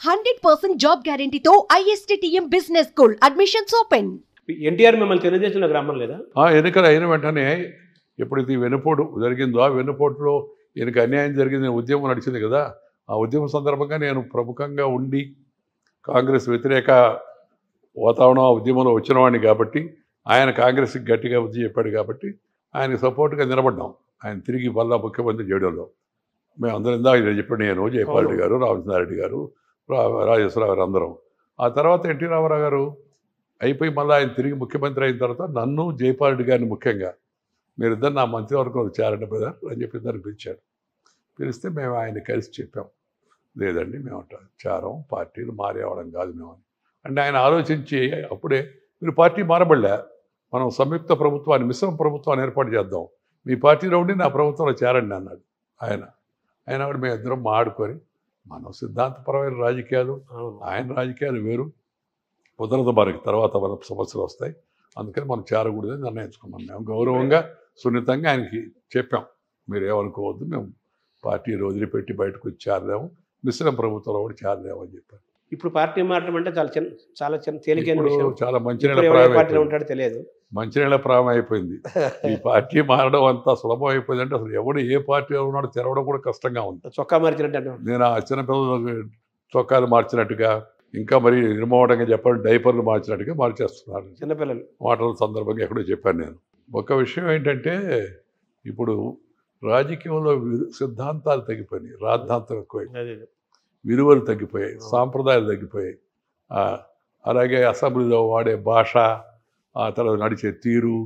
100% job గ్యారెంటీతో ISTTM business school admissions open. NTR మిమ్మల్ని తెలుగుదేశంలోకి రమ్మలేదా? ఎన్నికలు అయిన వెంటనే ఎప్పుడైతే ఈ వెన్నుపోటు జరిగిందో ఆ వెన్నుపోటులో ఈయనకి అన్యాయం జరిగింది, ఉద్యమం నడిచింది కదా. ఆ ఉద్యమం సందర్భంగా నేను ప్రముఖంగా ఉండి కాంగ్రెస్ వ్యతిరేక వాతావరణం ఆ ఉద్యమంలో వచ్చిన వాడిని కాబట్టి, ఆయన కాంగ్రెస్కి గట్టిగా బుద్ధి చెప్పాడు కాబట్టి ఆయనకు సపోర్ట్గా నిలబడ్డాం. ఆయన తిరిగి మళ్ళా ముఖ్యమంత్రి చేయడంలో మేము అందరం ఇందాక చెప్పాడు, నేను, జైపాల్ రెడ్డి గారు, రామచంద్రారెడ్డి గారు, రాజేశ్వరరావు గారు అందరం. ఆ తర్వాత ఎన్టీ రామారావు గారు అయిపోయి మళ్ళీ ఆయన తిరిగి ముఖ్యమంత్రి అయిన తర్వాత నన్ను, జైపాల్ రెడ్డి గారిని ముఖ్యంగా మీరిద్దరు నా మంత్రివర్గంలో చేరండి బ్రదర్ అని చెప్పి ఇద్దరు పిలిచాడు. పిలిస్తే మేము ఆయన కలిసి చెప్పాం, లేదండి మేము చారం, పార్టీలు మారేవడం కాదు మేము అని. అంటే ఆయన ఆలోచించి అప్పుడే మీరు పార్టీ మారబడలే, మనం సంయుక్త ప్రభుత్వాన్ని, మిశ్రమ ప్రభుత్వాన్ని ఏర్పాటు చేద్దాం, మీ పార్టీలో ఉండి నా ప్రభుత్వంలో చేరండి అన్నాడు ఆయన కూడా మేము ఇద్దరం మాడుకొని, మనం సిద్ధాంతపరమైన రాజకీయాలు, ఆయన రాజకీయాలు వేరు, కుదరదు మనకి, తర్వాత మన సమస్యలు వస్తాయి, అందుకని మనం చేరకూడదని నిర్ణయించుకున్నాం. మేము గౌరవంగా సున్నితంగా ఆయనకి చెప్పాం, మీరు ఏమనుకోవద్దు, మేము పార్టీలు వదిలిపెట్టి బయటకు వచ్చి చేరలేము, మిశ్రమ ప్రభుత్వంలో కూడా చేరలేము అని చెప్పారు. ఇప్పుడు పార్టీ మారడం అంటే చాలా చిన్న తేలికైన విషయం. చాలా మంచినీళ్ళ ఉంటాడు తెలియదు, మంచినీళ్ళ ప్రాయం అయిపోయింది. ఈ పార్టీ మారడం అంతా సులభం అయిపోయింది. అంటే అసలు ఎవడు ఏ పార్టీలో ఉన్నాడో తెరవడం కూడా కష్టంగా ఉంది. చొక్కా మార్చినట్టు నేను ఆ చిన్నపిల్లలు చొక్కాలు మార్చినట్టుగా, ఇంకా మరి నిర్మోహంగా చెప్పాలి డైపర్లు మార్చినట్టుగా మార్చేస్తున్నారు చిన్నపిల్లలు. మాటల సందర్భంగా ఎక్కడో చెప్పాను నేను. ఒక విషయం ఏంటంటే ఇప్పుడు రాజకీయంలో సిద్ధాంతాలు తగ్గిపోయినాయి, రాద్ధాంతం ఎక్కువైంది, విలువలు తగ్గిపోయాయి, సాంప్రదాయాలు తగ్గిపోయాయి. అలాగే అసెంబ్లీలో వాడే భాష, ఆ తర్వాత నడిచే తీరు,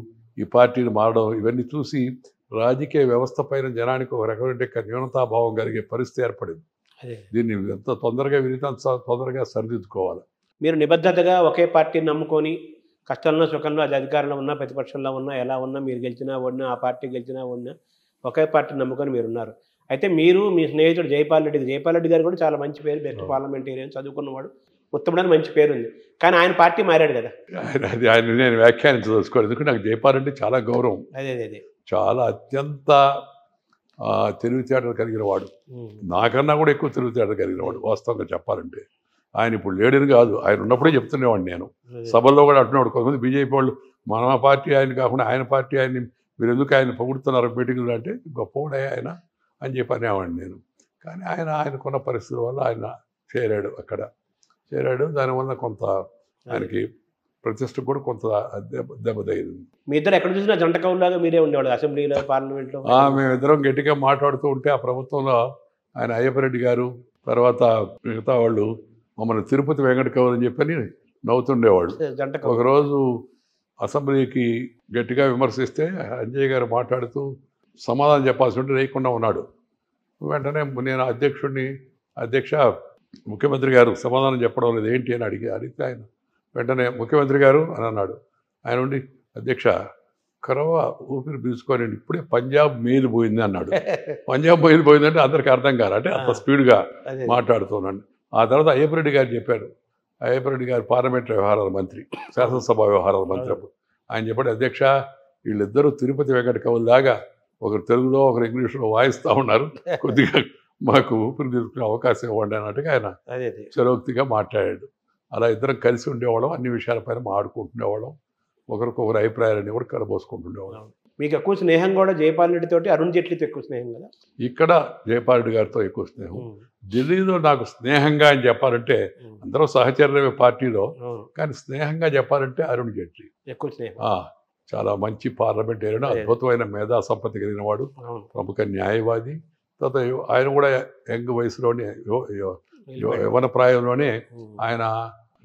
ఈ పార్టీలు మారడం, ఇవన్నీ చూసి రాజకీయ వ్యవస్థ పైన జనానికి ఒక రకమైన న్యూనతాభావం కలిగే పరిస్థితి ఏర్పడింది. దీన్ని ఎంత తొందరగా వీలైతే అంత తొందరగా సరిదిద్దుకోవాలి. మీరు నిబద్ధతగా ఒకే పార్టీని నమ్ముకొని కష్టంలో సుఖంలో, అది అధికారంలో ఉన్నా ప్రతిపక్షంలో ఉన్నా, ఎలా ఉన్నా, మీరు గెలిచినా ఓడినా, ఆ పార్టీ గెలిచినా ఓడినా ఒకే పార్టీని నమ్ముకొని మీరున్నారు. అయితే మీరు మీ స్నేహితుడు జైపాల్ రెడ్డి గారు కూడా చాలా మంచి పేరు, బెస్ట్ పార్లమెంటేరియన్, చదువుకున్నవాడు, ఉత్తముడని మంచి పేరు ఉంది. కానీ ఆయన పార్టీ మారాడు కదా. ఆయన నేను వ్యాఖ్యానించదలుచుకోవాలి, ఎందుకంటే నాకు జైపాల్ రెడ్డి చాలా గౌరవం. అదే చాలా అత్యంత తెలివితేటలు కలిగిన వాడు, నాకన్నా కూడా ఎక్కువ తెలివితేటలు కలిగిన వాడు వాస్తవంగా చెప్పాలంటే. ఆయన ఇప్పుడు లేడని కాదు, ఆయన ఉన్నప్పుడే చెప్తుండేవాడు నేను సభల్లో కూడా అంటున్నాడు. కొంతమంది బీజేపీ వాళ్ళు మన పార్టీ ఆయన కాకుండా ఆయన పార్టీ ఆయన్ని మీరు ఎందుకు ఆయన పొగుడుతున్నారు మీటింగ్లు అంటే, గొప్పవాడే ఆయన అని చెప్పి అనేవాడిని నేను. కానీ ఆయనకున్న పరిస్థితుల వల్ల ఆయన చేరాడు. దానివల్ల కొంత ఆయనకి ప్రతిష్ట కూడా కొంత దెబ్బతగింది. మీ ఇద్దరు ఎక్కడ చూసినా జంట కవులాగా మీరే ఉండేవాడు అసెంబ్లీలో, పార్లమెంట్లో. మేమిద్దరం గట్టిగా మాట్లాడుతూ ఉంటే ఆ ప్రభుత్వంలో ఆయన అయ్యప్పరెడ్డి గారు, తర్వాత మిగతా వాళ్ళు మమ్మల్ని తిరుపతి వెంకట కవులు అని చెప్పని నవ్వుతుండేవాడు. ఒకరోజు అసెంబ్లీకి గట్టిగా విమర్శిస్తే అంజయ్య గారు మాట్లాడుతూ సమాధానం చెప్పాల్సి ఉంటే లేకుండా ఉన్నాడు. వెంటనే నేను అధ్యక్ష ముఖ్యమంత్రి గారు సమాధానం చెప్పడం లేదు ఏంటి అని అడిగితే ఆయన వెంటనే ముఖ్యమంత్రి గారు అని అన్నాడు. ఆయన ఉండి, అధ్యక్ష కరవ ఊపిరి పీల్చుకొని ఇప్పుడే పంజాబ్ మెయిల్ పోయింది అన్నాడు. పంజాబ్ మెయిల్ పోయిందంటే అందరికీ అర్థం కాదు, అంటే అంత స్పీడ్గా మాట్లాడుతున్నాడు. ఆ తర్వాత అయ్యప్పరెడ్డి గారు చెప్పారు, అయ్యప్పరెడ్డి గారు పార్లమెంటరీ వ్యవహారాల మంత్రి, శాసనసభ వ్యవహారాల మంత్రి అప్పుడు. ఆయన చెప్పాడు, అధ్యక్ష వీళ్ళిద్దరూ తిరుపతి వెంకట కవుల్లాగా ఒకరు తెలుగులో ఒకరు ఇంగ్లీష్లో వాయిస్తూ ఉన్నారు, కొద్దిగా మాకు ఊపిరి తీసుకునే అవకాశం ఇవ్వండి అన్నట్టుగా ఆయన చలోక్తిగా మాట్లాడాడు. అలా ఇద్దరం కలిసి ఉండేవాళ్ళం, అన్ని విషయాలపైన మాట్లాడుకుంటుండేవాళ్ళం, ఒకరికొకరు అభిప్రాయాలన్నీ కూడా కలబోసుకుంటుండేవాళ్ళం. మీకు ఎక్కువ స్నేహం కూడా జైపాల్ రెడ్డితో, అరుణ్ జైట్లీతో ఎక్కువ స్నేహం కదా. ఇక్కడ జైపాల్ రెడ్డి గారితో ఎక్కువ స్నేహం. ఢిల్లీలో నాకు స్నేహంగా అని చెప్పాలంటే అందరూ సహచరులే పార్టీలో, కానీ స్నేహంగా చెప్పాలంటే అరుణ్ జైట్లీ ఎక్కువ స్నేహం. చాలా మంచి పార్లమెంటేరియన్, అద్భుతమైన మేధా సంపత్తి కలిగిన వాడు, ప్రముఖ న్యాయవాది. తర్వాత ఆయన కూడా యంగ్ వయసులోనే, యవన ప్రాయంలోనే ఆయన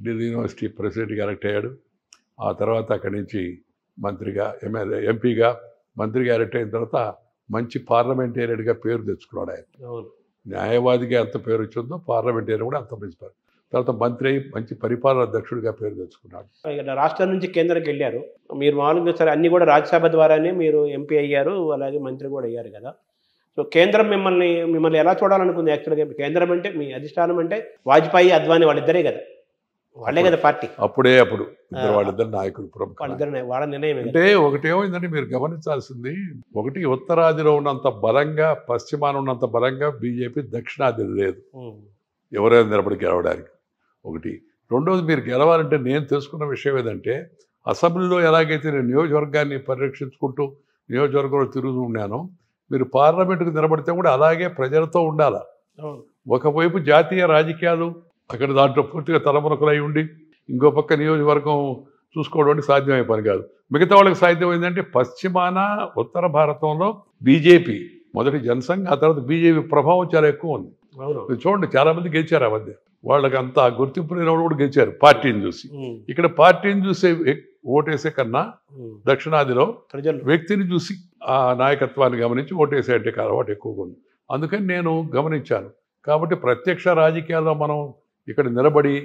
ఢిల్లీ యూనివర్సిటీ ప్రెసిడెంట్గా ఎలక్ట్ అయ్యాడు. ఆ తర్వాత అక్కడి నుంచి మంత్రిగా, ఎంపీగా, మంత్రిగా ఎలక్ట్ అయిన తర్వాత మంచి పార్లమెంటేరియన్గా పేరు తెచ్చుకున్నాడు. ఆయన న్యాయవాదిగా ఎంత పేరు వచ్చిందో పార్లమెంటేరియన్ కూడా అంత మంచి పేరు. తర్వాత మంత్రి అయి మంచి పరిపాలన అధ్యక్షుడిగా పేరు తెచ్చుకున్నాడు. రాష్ట్రం నుంచి కేంద్రానికి వెళ్ళారు మీరు, మామూలుగా సరే అన్నీ కూడా రాజ్యసభ ద్వారానే మీరు ఎంపీ అయ్యారు, అలాగే మంత్రి కూడా అయ్యారు కదా. సో కేంద్రం మిమ్మల్ని ఎలా చూడాలనుకుంది? యాక్చువల్గా కేంద్రం అంటే మీ అధిష్టానం అంటే వాజ్పేయి, అద్వానీ వాళ్ళిద్దరే కదా, వాళ్ళే కదా పార్టీ. అప్పుడు వాళ్ళిద్దరు నాయకులు, వాళ్ళ నిర్ణయం అంటే ఒకటేమైందంటే మీరు గమనించాల్సింది, ఒకటి ఉత్తరాదిలో ఉన్నంత బలంగా, పశ్చిమాన ఉన్నంత బలంగా బీజేపీ దక్షిణాదిలో లేదు. ఎవరైనా నిలబడి గెలవడానికి. ఒకటి. రెండోది, మీరు గెలవాలంటే నేను తెలుసుకున్న విషయం ఏదంటే, అసెంబ్లీలో ఎలాగైతే నేను నియోజకవర్గాన్ని పరిరక్షించుకుంటూ నియోజకవర్గంలో తిరుగుతూ ఉన్నానో, మీరు పార్లమెంటుకు నిలబడితే కూడా అలాగే ప్రజలతో ఉండాలి. ఒకవైపు జాతీయ రాజకీయాలు అక్కడ దాంట్లో పూర్తిగా తలమునకలై ఉండి ఇంకో పక్క నియోజకవర్గం చూసుకోవడం సాధ్యమయ్యే పని కాదు. మిగతా వాళ్ళకి సాధ్యం ఏంటంటే, పశ్చిమాన ఉత్తర భారతంలో బీజేపీ మొదటి జనసంఘ్, ఆ తర్వాత బీజేపీ ప్రభావం చాలా ఎక్కువ ఉంది. మీరు చూడండి, చాలామంది గెలిచారు ఆ మధ్య. వాళ్ళకి అంత గుర్తింపు లేని కూడా గెలిచారు పార్టీని చూసి. ఇక్కడ పార్టీని చూసే ఓటేసే కన్నా దక్షిణాదిలో వ్యక్తిని చూసి ఆ నాయకత్వాన్ని గమనించి ఓటేసే అంటే అలవాటు ఎక్కువగా ఉంది. అందుకని నేను గమనించాను. కాబట్టి ప్రత్యక్ష రాజకీయాల్లో మనం ఇక్కడ నిలబడి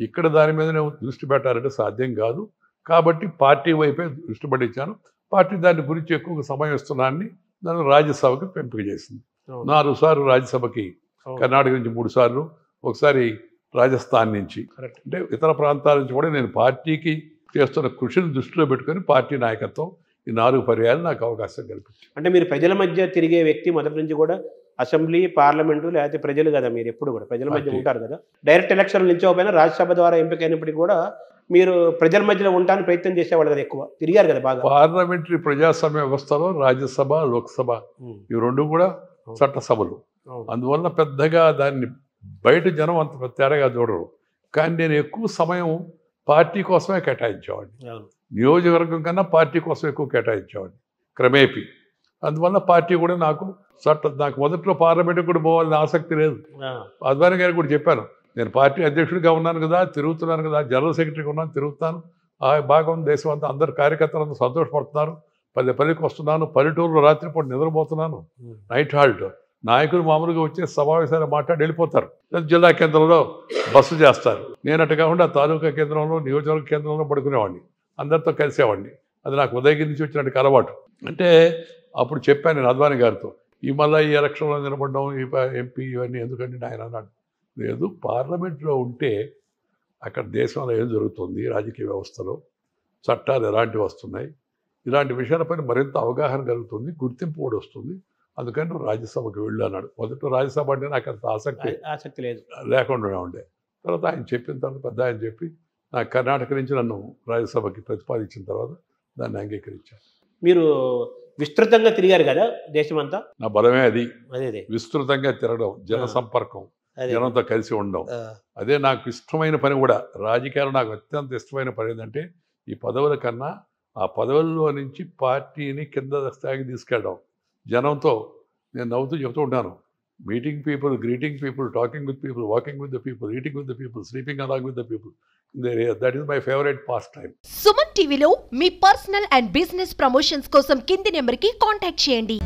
ఇక్కడ దాని మీదనే దృష్టి పెట్టాలంటే సాధ్యం కాదు. కాబట్టి పార్టీ వైపే దృష్టి పట్టించాను. పార్టీ దాని గురించి ఎక్కువ సమయం ఇస్తున్నాన్ని నన్ను రాజ్యసభకు ఎంపిక చేసింది. 4 సార్లు రాజ్యసభకి, కర్ణాటక నుంచి 3 సార్లు, ఒకసారి రాజస్థాన్ నుంచి, అంటే ఇతర ప్రాంతాల నుంచి కూడా నేను పార్టీకి చేస్తున్న కృషిని దృష్టిలో పెట్టుకొని పార్టీ నాయకత్వం ఈ 4 పర్యాయాలు నాకు అవకాశం కల్పించింది. అంటే మీరు ప్రజల మధ్య తిరిగే వ్యక్తి మొదటి నుంచి కూడా అసెంబ్లీ, పార్లమెంటు, లేకపోతే ప్రజలు కదా, మీరు ఎప్పుడు కూడా ప్రజల మధ్య ఉంటారు కదా. డైరెక్ట్ ఎలక్షన్లు నిల్చోకపోయినా రాజ్యసభ ద్వారా ఎంపికైనప్పటికీ కూడా మీరు ప్రజల మధ్యలో ఉండడానికి ప్రయత్నం చేసేవాళ్ళు కదా, ఎక్కువ తిరిగారు కదా బాగా. పార్లమెంటరీ ప్రజాస్వామ్య వ్యవస్థలో రాజ్యసభ, లోక్సభ ఇవి 2 కూడా చట్టసభలు. అందువల్ల పెద్దగా దాన్ని బయట జనం అంత తేడాగా చూడరు. కానీ నేను ఎక్కువ సమయం పార్టీ కోసమే కేటాయించేవాడిని. నియోజకవర్గం కన్నా పార్టీ కోసం ఎక్కువ కేటాయించేవాడిని క్రమేపీ. అందువల్ల పార్టీ కూడా నాకు మొదట్లో పార్లమెంట్కి కూడా పోవాలని ఆసక్తి లేదు. అద్వానీ గారికి కూడా చెప్పాను, నేను పార్టీ అధ్యక్షుడిగా ఉన్నాను కదా, తిరుగుతున్నాను కదా, జనరల్ సెక్రటరీగా ఉన్నాను, తిరుగుతాను, ఆ భాగం దేశం అంతా అందరు కార్యకర్తలంతా సంతోషపడుతున్నారు, పల్లెకి వస్తున్నాను, పల్లెటూరులో రాత్రిపూట నిద్రపోతున్నాను, నైట్ హాల్ట్. నాయకులు మామూలుగా వచ్చే సమావేశాలు మాట్లాడి వెళ్ళిపోతారు, జిల్లా కేంద్రంలో బస్సు చేస్తారు. నేను అటు కాకుండా తాలూకా కేంద్రంలో, నియోజకవర్గ కేంద్రంలో పడుకునేవాడిని, అందరితో కలిసేవాడిని. అది నాకు ఉదయగిరి నుంచి వచ్చినట్టు అలవాటు. అంటే అప్పుడు చెప్పాను నేను అద్వానీ గారితో, మళ్ళీ ఈ ఎలక్షన్లో నిలబడడం, ఈ ఎంపీ ఇవన్నీ ఎందుకంటే ఆయన అన్నాడు, లేదు పార్లమెంట్లో ఉంటే అక్కడ దేశంలో ఏం జరుగుతుంది, రాజకీయ వ్యవస్థలో చట్టాలు ఎలాంటివి వస్తున్నాయి, ఇలాంటి విషయాలపైన మరింత అవగాహన కలుగుతుంది, గుర్తింపు కూడా వస్తుంది, అందుకని నువ్వు రాజ్యసభకు వెళ్ళు అన్నాడు. మొదట రాజ్యసభ అంటే నాకు అంత ఆసక్తి లేదు, లేకుండా ఉండే. తర్వాత ఆయన చెప్పిన తర్వాత పెద్ద ఆయన చెప్పి నాకు కర్ణాటక నుంచి నన్ను రాజ్యసభకి ప్రతిపాదించిన తర్వాత దాన్ని అంగీకరించాను. మీరు విస్తృతంగా తిరిగారు కదా దేశమంతా. నా బలమే అది, అదే విస్తృతంగా తిరగడం, జన సంపర్కం, జనంతో కలిసి ఉండడం, అదే నాకు ఇష్టమైన పని కూడా. రాజకీయాలు నాకు అత్యంత ఇష్టమైన పని ఏంటంటే ఈ పదవుల కన్నా ఆ పదవుల్లో నుంచి పార్టీని కింద స్థాయికి తీసుకెళ్ళడం, జనంతో. నేను నవ్వుతూ చెప్తూ ఉంటాను, meeting people, greeting people, talking with people, walking with the people, eating with the people, sleeping along with the people. That is my favourite pass time. Suman టీవీలో మీ పర్సనల్ అండ్ బిజినెస్ ప్రమోషన్స్ కోసం కింది నెంబర్కి కాంటాక్ట్ చేయండి.